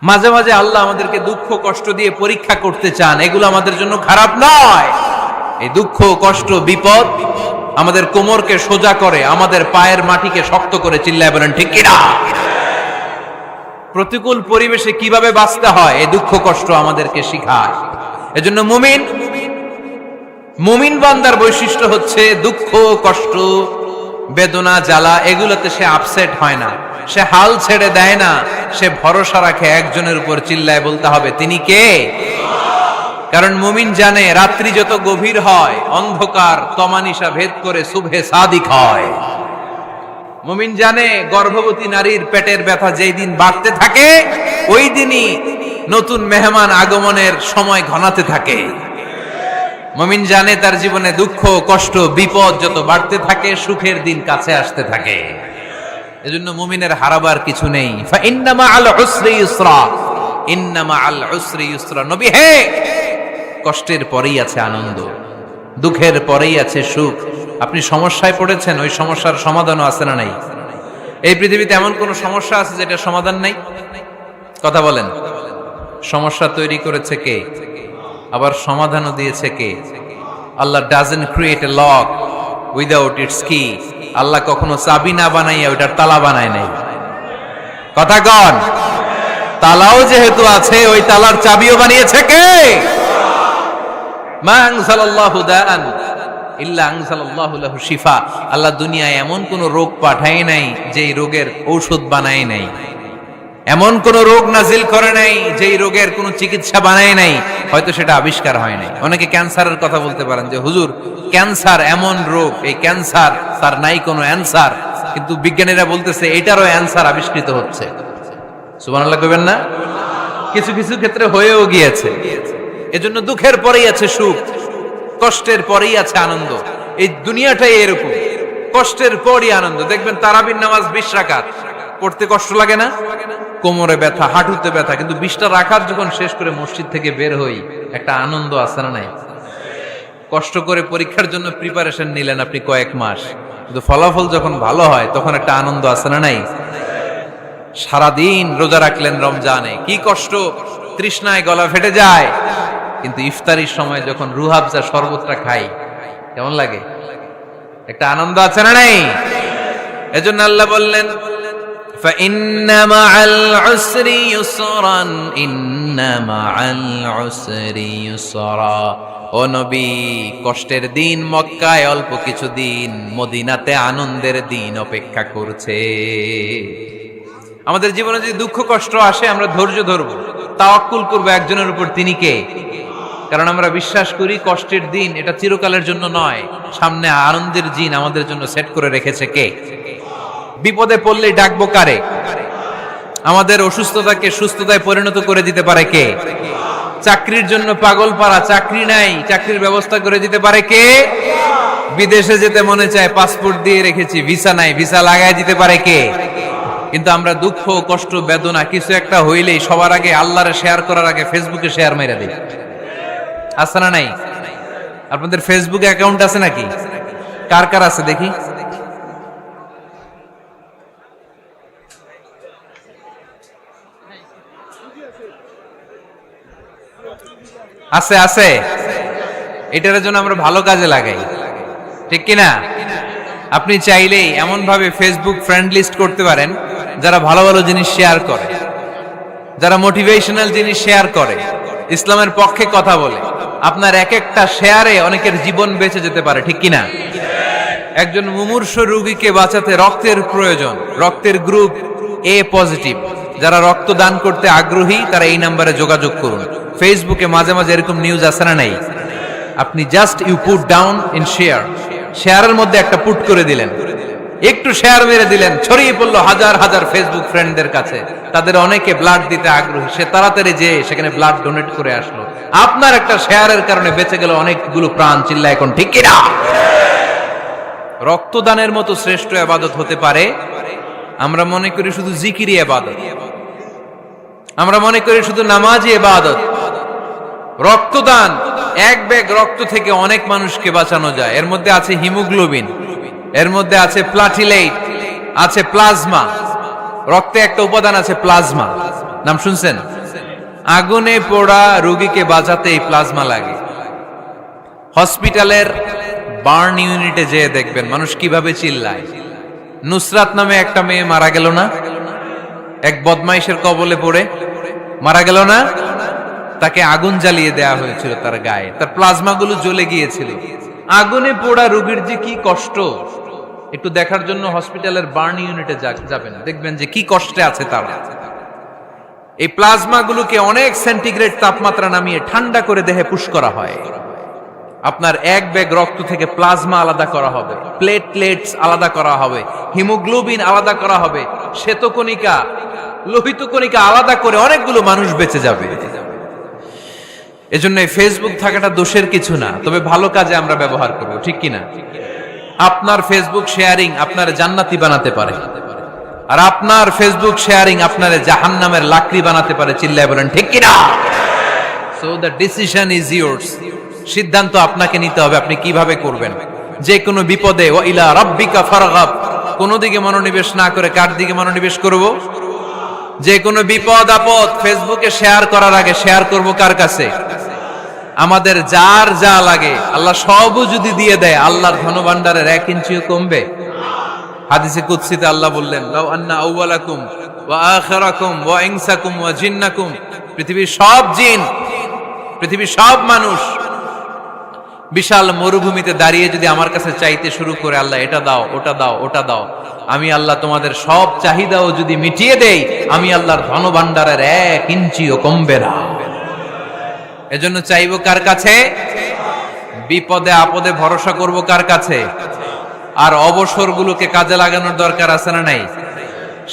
মাঝে মাঝে আল্লাহ আমাদেরকে দুঃখ কষ্ট দিয়ে পরীক্ষা করতে চান, এগুলো আমাদের জন্য খারাপ নয়। এই দুঃখ কষ্ট বিপদ আমাদের কোমরকে সোজা করে, আমাদের পায়ের মাটিকে শক্ত করে, চিল্লায় বলেন ঠিক কিনা। প্রতিকূল পরিবেশে কিভাবে বাঁচতে হয় এই দুঃখ কষ্ট আমাদেরকে শিখায়। এজন্য মুমিন বান্দার বৈশিষ্ট্য হচ্ছে দুঃখ কষ্ট বেদনা জ্বালা এগুলোতে সে আপসেট হয় না, সে হাল ছেড়ে দেয় না, সে ভরসা রাখে একজনের উপর, চিল্লায় বলতে হবে তিনি কে। কারণ মুমিন জানে রাত্রি যত গভীর হয় অন্ধকার তমানিসা ভেদ করে সুবহে সাদিক হয়। মুমিন জানে গর্ভবতী নারীর পেটের ব্যথা যেই দিন বাড়তে থাকে ওই দিনই নতুন মেহমান আগমনের সময় ঘনাতে থাকে। মুমিন জানে তার জীবনে দুঃখ কষ্ট বিপদ যত বাড়তে থাকে সুখের দিন কাছে আসতে থাকে। এজন্য মুমিনের হারাবার কিছু নেই। ফা ইন্না মাআল উসরি ইউসরা, ইন্না মাআল উসরি ইউসরা। নবী হে, কষ্টের পরেই আছে আনন্দ, দুঃখের পরেই আছে সুখ। আপনি সমস্যায় পড়েছেন, ওই সমস্যার সমাধানও আছে না নাই? এই পৃথিবীতে এমন কোন সমস্যা আছে যেটা সমাধান নাই? কথা বলেন। সমস্যা তৈরি করেছে কে? আবার সমাধানও দিয়েছে কে? আল্লাহ doesn't create a lock without its key. আল্লাহ কখনো চাবি না বানাইয়া ওইটার তালা বানায় নাই। কথা কন। তালাও যেহেতু আছে ওই তালার চাবিও বানিয়েছে কে? মা আনজালাল্লাহু দাআন ইল্লা আনজালাল্লাহু লাহু শিফা। আল্লাহ দুনিয়ায় এমন কোন রোগ পাঠায় নাই যেই রোগের ঔষধ বানায় নাই, এমন কোন রোগ নাজিল করে নাই যেই রোগের কোন চিকিৎসা বানায় নাই, হয়তো সেটা আবিষ্কার হয় নাই। অনেকে ক্যান্সারের কথা বলতে পারেন যে হুজুর ক্যান্সার এমন রোগ, এই ক্যান্সার তার নাই কোনো অ্যানসার, কিন্তু বিজ্ঞানীরা বলতেছে এটারও অ্যানসার আবিষ্কৃত হচ্ছে। সুবহানাল্লাহ কইবেন না? কিছু কিছু ক্ষেত্রে হয়েও গিয়েছে। এজন্য দুঃখের পরেই আছে সুখ, কষ্টের পরেই আছে আনন্দ। এই দুনিয়াটাই এরকম, কষ্টের পরই আনন্দ। দেখবেন তারাবির নামাজ 20 রাকাত পড়তে কষ্ট লাগে না? কোমরে ব্যথা, হাঁটুতে ব্যথা, কিন্তু 20টা রাকাত যখন শেষ করে মসজিদ থেকে বের হই একটা আনন্দ আছে না নাই? কষ্ট করে পরীক্ষার জন্য প্রিপারেশন নিলেন আপনি কয়েক মাস, কিন্তু ফলাফল যখন ভালো হয় তখন একটা আনন্দ আছে না নাই? সারাদিন রোজা রাখলেন রমজানে, কি কষ্ট, তৃষ্ণায় গলা ফেটে যায়, কিন্তু ইফতারির সময় যখন রুহাবজা শরবতটা খাই কেমন লাগে? একটা আনন্দ আছে না নাই? এজন্য আল্লাহ বললেন فَإِنَّ مَعَ الْعُسْرِ يُسْرًا إِنَّ مَعَ الْعُسْرِ يُسْرًا। ও নবী, কষ্টের দিন মক্কায় অল্প কিছু দিন, মদিনাতে আনন্দের দিন অপেক্ষা করছে। আমাদের জীবনে যদি দুঃখ কষ্ট আসে আমরা ধৈর্য ধরবো, তাওয়াক্কুল করবো একজনের উপর, তিনি কে? কারণ আমরা বিশ্বাস করি কষ্টের দিন এটা চিরকালের জন্য নয়, সামনে আনন্দের দিন আমাদের জন্য সেট করে রেখেছে কে? বিপদে পড়লে ডাকবো কারে? আমাদের অসুস্থতাকে সুস্থতায় পরিণত করে দিতে পারে কে? চাকরির জন্য পাগল পারা, চাকরি নাই, চাকরির ব্যবস্থা করে দিতে পারে কে? বিদেশে যেতে মনে চায়, পাসপোর্ট দিয়ে রেখেছি, ভিসা নাই, ভিসা লাগায় দিতে পারে কে? কিন্তু আমরা দুঃখ কষ্ট বেদনা কিছু একটা হইলেই সবার আগে আল্লাহরে শেয়ার করার আগে ফেসবুকে শেয়ার মেরে দিই। আছে না নাই? আপনাদের ফেসবুকে অ্যাকাউন্ট আছে নাকি? কার কার আছে দেখি? আছে আছে। এটার জন্য আমরা ভালো কাজে লাগাই, ঠিক কিনা? আপনি চাইলেই এমন ভাবে ফেসবুক ফ্রেন্ড লিস্ট করতে পারেন যারা ভালো ভালো জিনিস শেয়ার করে, যারা মোটিভেশনাল জিনিস শেয়ার করে, ইসলামের পক্ষে কথা বলে। আপনার এক একটা শেয়ারে অনেকের জীবন বেঁচে যেতে পারে, ঠিক কিনা? একজন মুমূর্ষ রোগীকে বাঁচাতে রক্তের প্রয়োজন, রক্তের গ্রুপ এ পজিটিভ। যারা রক্ত দান করতে আগ্রহী তারা এই নাম্বারে যোগাযোগ করুন। ফেসবুকে মাঝে মাঝে এরকম নিউজ আসে না নাই? আপনি just you put down in share, শেয়ারের মধ্যে একটা পুট করে দিলেন, একটু শেয়ার মেরে দিলেন, ছড়িয়ে পড়লো হাজার হাজার ফেসবুক ফ্রেন্ডদের কাছে। তাদের অনেকে ব্লাড দিতে আগ্রহী, সে তাড়াতাড়ি যে সেখানে ব্লাড ডোনেট করে আসলো। আপনার একটা শেয়ারের কারণে বেঁচে গেল অনেকগুলো প্রাণ, চিল্লা এখন ঠিক কিনা? রক্তদানের মতো শ্রেষ্ঠ ইবাদত হতে পারে? আমরা মনে করি শুধু জিকিরি ইবাদত, আমরা মনে করি শুধু নামাজি ইবাদত। রক্তদান, এক ব্যাগ রক্ত থেকে অনেক মানুষকে বাঁচানো যায়। এর মধ্যে আছে হিমোগ্লোবিন, এর মধ্যে আছে প্লাটিলেট, আছে প্লাজমা, রক্তে একটা উপাদান আছে প্লাজমা, নাম শুনছেন? আগুনে পোড়া রোগীকে বাঁচাতে এই প্লাজমা লাগে। হসপিটালের বার্ন ইউনিটে যেয়ে দেখবেন মানুষ কিভাবে চিল্লায়। নুসরাত নামে একটা মেয়ে মারা গেল না, এক বদমাইশের কবলে পড়ে মারা গেল না? তাকে আগুন জ্বালিয়ে দেয়া হয়েছিল তার গায়ে, তার প্লাজমা গুলো জ্বলে গিয়েছিল। আগুনে পোড়া রোগীর যে কি কষ্ট, একটু দেখার জন্য হসপিটালের বার্ন ইউনিটে যাবেন, দেখবেন যে কি কষ্টে আছে তারা। এই প্লাজমা গুলোকে অনেক সেন্টিগ্রেড তাপমাত্রা নামিয়ে ঠান্ডা করে দেহে পুশ করা হয়। আপনার এক ব্যাগ রক্ত থেকে প্লাজমা আলাদা করা হবে, প্লেটলেটস আলাদা করা হবে, হিমোগ্লোবিন আলাদা করা হবে, শ্বেতকণিকা, লোহিত কণিকা আলাদা করে অনেকগুলো মানুষ বেঁচে যাবে। এজন্য ফেসবুক থাকাটা দোষের কিছু না, তবে ভালো কাজে আমরা ব্যবহার করব, ঠিক কিনা? আপনার ফেসবুক শেয়ারিং আপনার জান্নাতি বানাতে পারে, আর আপনার ফেসবুক শেয়ারিং আপনার জাহান্নামের লাকড়ি বানাতে পারে। চিল্লায় বলেন ঠিক কিনা? So the decision is yours. সিদ্ধান্ত আপনাকে নিতে হবে, আপনি কিভাবে করবেন। যে কোনো বিপদে ওয়া ইলা রাব্বিকা ফারগাব, কোন দিকে মনোনিবেশ না করে কার দিকে মনোনিবেশ করব? যে কোনো বিপদ আপদ ফেসবুকে শেয়ার করার আগে শেয়ার করব কার কাছে? আমাদের যার যা লাগে আল্লাহ সবও যদি দিয়ে দেয়, আল্লাহর ধনভাণ্ডারের 1 ইঞ্চিও কমবে? হাদিসে কুদসিতে আল্লাহ বললেন, লাউ আন্না আউওয়ালাকুম ওয়া আখিরাকুম ওয়া ইনসাকুম ওয়া জিন্নাকুম, পৃথিবীর সব জিন, পৃথিবীর সব মানুষ বিশাল মরুভূমিতে দাঁড়িয়ে যদি আমার কাছে চাইতে শুরু করে, আল্লাহ এটা দাও, ওটা দাও, ওটা দাও, আমি আল্লাহ তোমাদের সব চাহিদাও যদি মিটিয়ে দেই, আমি আল্লাহর ধনভাণ্ডারের 1 ইঞ্চিও কমবে না। এজন্য চাইবো কার কাছে? বিপদে আপদে ভরসা করব কার কাছে? আর অবসরগুলোকে কাজে লাগানোর দরকার আছে না নাই?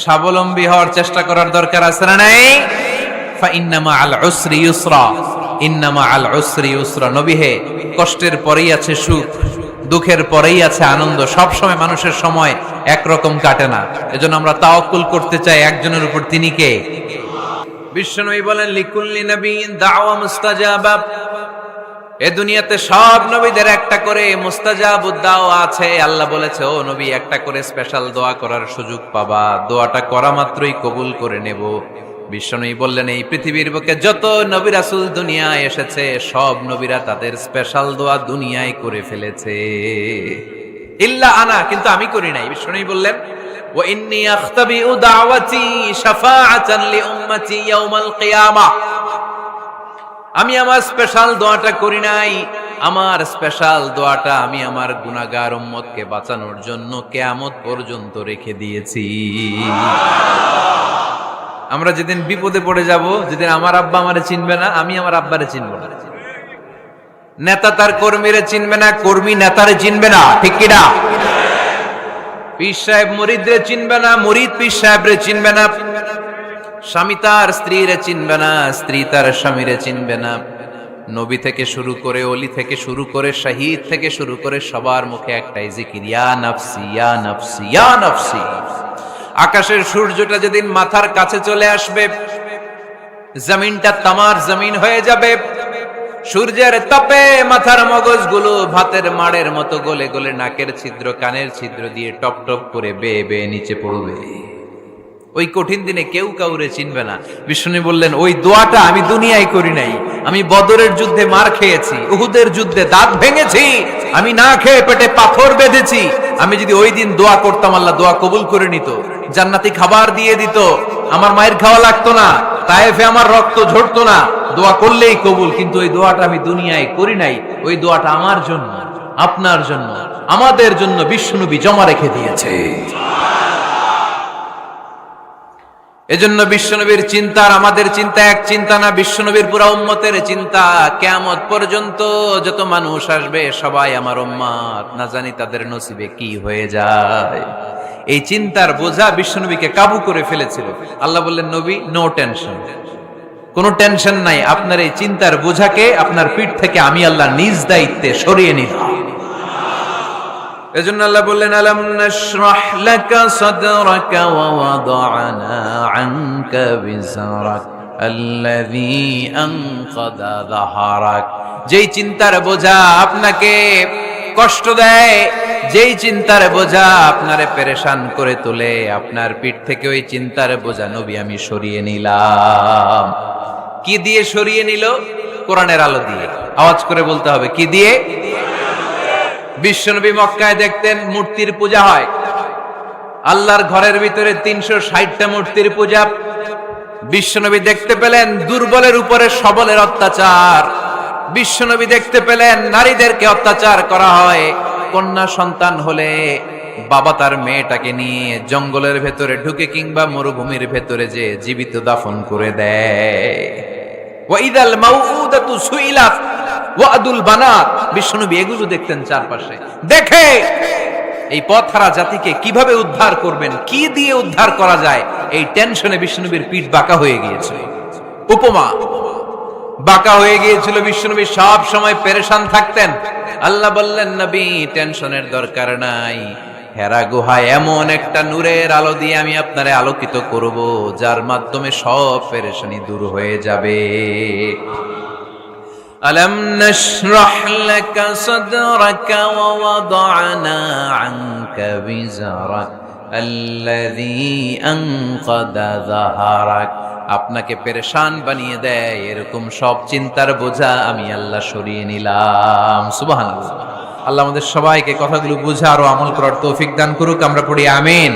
স্বাবলম্বী হওয়ার চেষ্টা করার দরকার আছে না নাই? ফা ইন্নামা আল উসরি ইউসরা, ইন্নামা আল উসরি ইউসরা। নবী হে, কষ্টের পরেই আছে সুখ, দুঃখের পরেই আছে আনন্দ। সব সময় মানুষের সময় একরকম কাটে না। এজন্য আমরা তাওয়াক্কুল করতে চাই একজনের উপর, তিনি কে? বিশ্বনবী বলেন, লিকুল্লি নবিয়্যিন দাওয়া মুস্তাজাবা। এ দুনিয়াতে সব নবীদের একটা করে মুস্তাজাবুদ দাওয়া আছে। আল্লাহ বলেছে, ও নবী, একটা করে স্পেশাল দোয়া করার সুযোগ পাবা, দোয়াটা করা মাত্রই কবুল করে নেব। বিশ্বনবী বললেন, এই পৃথিবীর বুকে যত নবী রাসূল দুনিয়ায় এসেছে, সব নবীরা তাদের স্পেশাল দোয়া দুনিয়ায় করে ফেলেছে, ইল্লা আনা, কিন্তু আমি করি নাই। বিশ্বনবী বললেন, ওয়া ইন্নী আখতাবিউ দাওয়াতি শাফাআতান লিউম্মতি ইয়াউমাল কিয়ামাহ। আমি আমার স্পেশাল দোয়াটা করি নাই, আমার স্পেশাল দোয়াটা আমি আমার গুনাহগার উম্মতকে বাঁচানোর জন্য কিয়ামত পর্যন্ত রেখে দিয়েছি। আমরা যেদিন বিপদে পড়ে যাব, যেদিন আমার আব্বা আমারে চিনবে না, আমি আমার আব্বারে চিনব না, নেতা তার কর্মীরে চিনবে না, কর্মী নেতারে চিনবে না, ঠিক কিনা? পীর সাহেব মুরিদরে চিনবে না, মুরিদ পীর সাহেবরে চিনবে না, স্বামী তার স্ত্রীরে চিনবে না, স্ত্রী তার স্বামীরে চিনবে না। নবী থেকে শুরু করে, ওলি থেকে শুরু করে, শহীদ থেকে শুরু করে সবার মুখে একটাই জিকির, ইয়া নাফসি ইয়া নাফসি ইয়া নাফসি। আকাশের সূর্যটা যেদিন মাথার কাছে চলে আসবে, জমিনটা তামার জমিন হয়ে যাবে, সূর্যের তাপে মাথার মগজগুলো ভাতের মাড়ের মতো গলে গলে নাকের ছিদ্র কানের ছিদ্র দিয়ে টপ টপ করে বেয়ে বেয়ে নিচে পড়বে। ওই কঠিন দিনে কেউ কাউরে চিনবে না। বিষ্ণু বললেন, ওই দোয়াটা আমি দুনিয়ায় করি নাই, আমি বদরের যুদ্ধে মার খেয়েছি, উহুদের যুদ্ধে দাঁত ভেঙেছি, আমি না খেয়ে পেটে পাথর বেঁধেছি। আমি যদি ওই দিন দোয়া করতাম, আল্লাহ দোয়া কবুল করে নিত, জান্নাতি খাবার দিয়ে দিত, আমার মায়ের খাওয়া লাগতো না, তায়েফে আমার রক্ত ঝরতো না, দোয়া করলেই কবুল। কিন্তু ওই দোয়াটা আমি দুনিয়ায় করি নাই, ওই দোয়াটা আমার জন্য, আপনার জন্য, আমাদের জন্য বিশ্বনবী জমা রেখে দিয়েছে। এজন্য বিশ্বনবীর চিন্তা আর আমাদের চিন্তা এক চিন্তা না, বিশ্বনবীর পুরা উম্মতের চিন্তা। কিয়ামত পর্যন্ত যত মানুষ আসবে সবাই আমার উম্মত, না জানি তাদের নসিবে কি হয়ে যায়। এই চিন্তার বোঝা বিশ্বনবীকে কাবু করে ফেলেছিল। আল্লাহ বললেন, নবী, নো টেনশন, কোনো টেনশন নাই, আপনার এই চিন্তার বোঝাকে আপনার পিঠ থেকে আমি আল্লাহ নিজ দায়িত্বে সরিয়ে নিলাম। এজন্য আল্লাহ বললেন, আলাম নাশরাহ লাকা সাদরাকা ওয়া ওয়াদা'না আনকা বিজরাক আল্লাযী আনকাদা যাহরাক। যেই চিন্তার বোঝা আপনাকে কষ্ট দেয়, যেই চিন্তার বোঝা আপনারে পেরেশান করে তোলে, আপনার পিঠ থেকে ওই চিন্তার বোঝা নবী আমি সরিয়ে নিলাম। কি দিয়ে সরিয়ে নিল? কোরআনের আলো দিয়ে। আওয়াজ করে বলতে হবে, কি দিয়ে? বিশ্বনবী মক্কায় দেখতেন মূর্তির পূজা হয়, আল্লাহর ঘরের ভিতরে 360টা মূর্তির পূজা। বিশ্বনবী দেখতে পেলেন দুর্বলের উপরে সবলের অত্যাচার। বিশ্বনবী দেখতে পেলেন নারীদেরকে অত্যাচার করা হয়। কন্যা সন্তান হলে বাবা তার মেয়েটাকে নিয়ে জঙ্গলের ভেতরে ঢুকে কিংবা মরুভূমির ভেতরে যে জীবিত দাফন করে দেয়। ওয়াইদাল মাউউদাতু সুইলাত ওয়াদুল বানাত। বিশ্বনবী এগুলো দেখতেন চারপাশে। দেখে এই পথহারা জাতিকে কিভাবে উদ্ধার করবেন, কি দিয়ে উদ্ধার করা যায়, এই টেনশনে বিশ্বনবীর পিঠ বাঁকা হয়ে গিয়েছিল। উপমা বাঁকা হয়ে গিয়েছিল। বিশ্বনবী সব সময় পেরেশান থাকতেন। আল্লাহ বললেন, নবী টেনশনের দরকার নাই, হেরা গুহায় এমন একটা নূরের আলো দিয়ে আমি আপনারে আলোকিত করব, যার মাধ্যমে সব পেরেশানি দূর হয়ে যাবে। ألم نشرح لك صدرك ووضعنا عنك وزرك الذي أنقض ظهرك। আপনাকে পেরেশান বানিয়ে দেয় এরকম সব চিন্তার বোঝা আমি আল্লাহ সরিয়ে নিলাম। সুবহানাল্লাহ। আল্লাহ আমাদের সবাইকে কথাগুলো বুঝার ও আমল করার তৌফিক দান করুক। আমরা পড়ি আমিন।